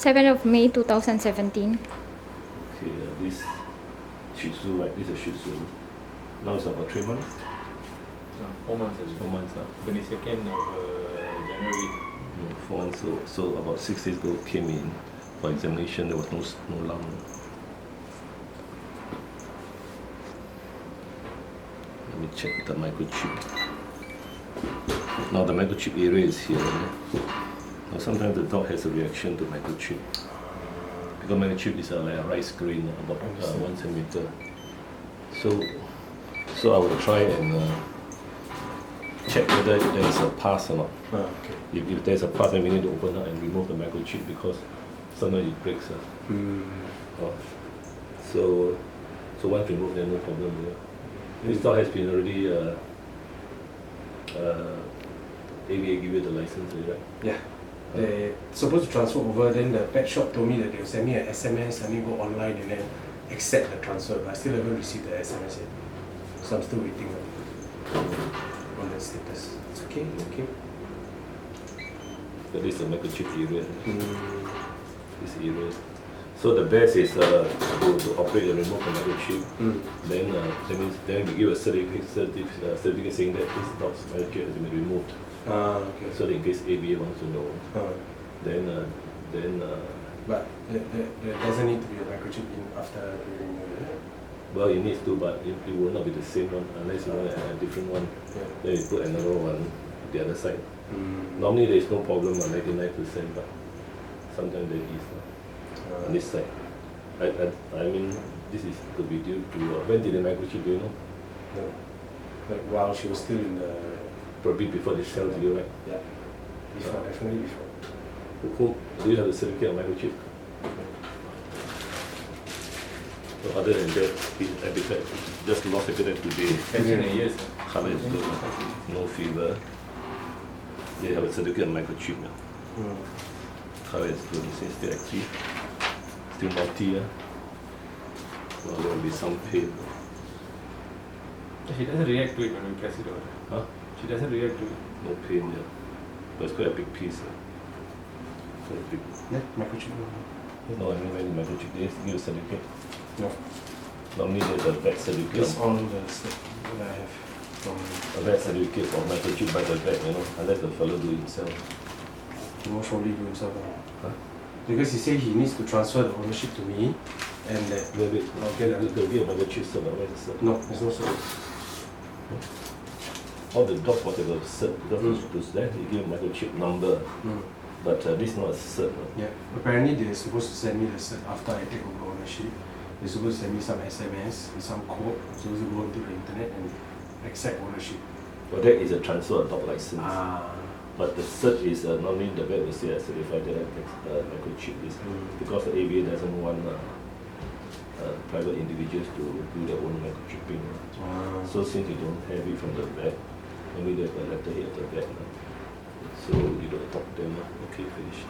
7th of May 2017. Okay, this Shih Tzu, right? This is a Shih Tzu. Now it's about 3 months. 4 months. 4 months. 22nd of January. 4 months old. So about 6 days ago came in for examination. There was no lump. Let me check the microchip. Now the microchip area is here. Now sometimes the dog has a reaction to microchip. Because microchip is like a rice grain, about 1 centimeter. So I will try and check whether there is a pus or not. Okay. If there's a pus, then we need to open up and remove the microchip because sometimes it breaks. So once removed, then no problem. This dog has been already AVA give you the license, right? Yeah. They're supposed to transfer over, then the pet shop told me that they'll send me an SMS, I need to go online and then accept the transfer, but I still haven't received the SMS yet. So I'm still waiting on the status. It's okay, it's okay. So this is the microchip area. This area. So the best is to operate and remove the microchip. Then that means then we give a certificate saying that this dog's microchip has been removed. Okay. So that in case ABA wants to know, then but there doesn't need to be a microchip in after we remove it. well, it needs to, but it will not be the same one unless you want a different one. Yeah. Then you put another one the other side. Normally there is no problem on 99%, but sometimes there is on this side. I mean, this is to be due to when did the microchip, do you know? No. Like while she was still in the... Probably before they sell to you, right? Yeah. Before, definitely before. Do you have the certificate of microchip? So other than that, defect, just lost a bit today. 10 years. Color is good, no fever. They have a certificate of microchip now. Color is good, it's still active. Still naughty. Well, there will be some pain. She doesn't react to it when we press it over. Huh? She doesn't react to it. No pain there. But it's quite a big piece. Quite big. Yeah, microchip. No, I mean when the microchip, they give a certificate. No. Normally there's a vet certificate. That's all the stuff that I have from... A vet certificate for microchip by the vet, unless the fellow do it himself. He most probably do himself. Huh? Because he said he needs to transfer the ownership to me and that... Wait, I'll get a... there'll be a microchip cert, but where's the cert? No, there's no service. All the dogs whatever cert, because then they give a microchip number, but this is not a cert. Yeah, apparently they're supposed to send me the cert after I take over ownership. They're supposed to send me some SMS with some code. I'm supposed to go onto the internet and accept ownership. Well, that is a transfer of dog license. Ah. But the cert is normally the vet will say I certified that microchip is because the AVA doesn't want private individuals to do their own microchipping. So since you don't have it from the vet, maybe there's a letterhead of the vet. So you got to talk to them. Okay, finish.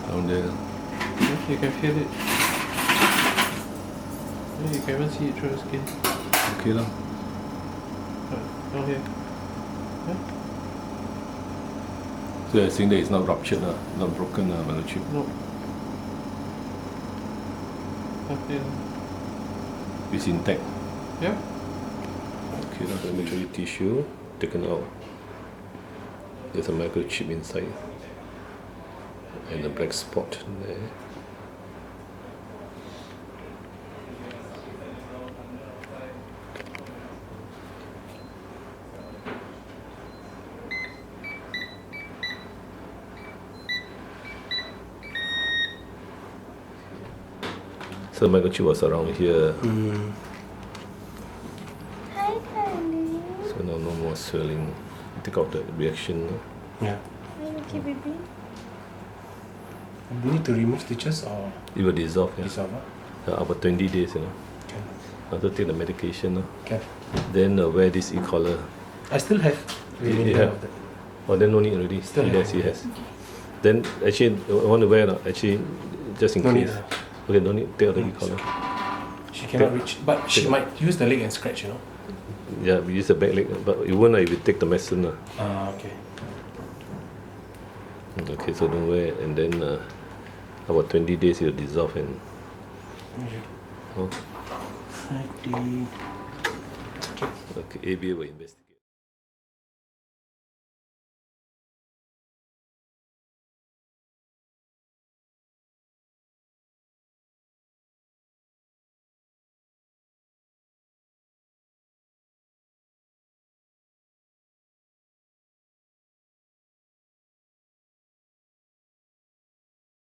Down there. Yeah, you can feel it. Yeah, you can even see it through the skin. Okay lah. Down here. Yeah. So you're saying that it's not ruptured, not broken, microchip. No. Nothing. It's intact. Yeah. Okay, now let me show you tissue taken out. There's a microchip inside and a black spot there. So the microchip was around here. Hi, darling. So now no more swelling. Take out the reaction. Yeah. Are you okay, baby? Do you need to remove stitches or It will dissolve. Yeah. dissolve? About 20 days. Can. After take the medication. Can. Then wear this e-collar. I still have You remainder have? of that. Oh, then no need already. Still Yes, have. he has. Then actually, I want to wear or not? Actually, just in No need case. lah. Okay, no need. Take out the collar. She cannot reach, but she Take- might use the leg and scratch, you know. Yeah, we use the back leg, but it won't if you take the medicine. Okay. Okay, so don't wear, and then about 20 days it'll dissolve and. Oh, okay, ABA will investigate.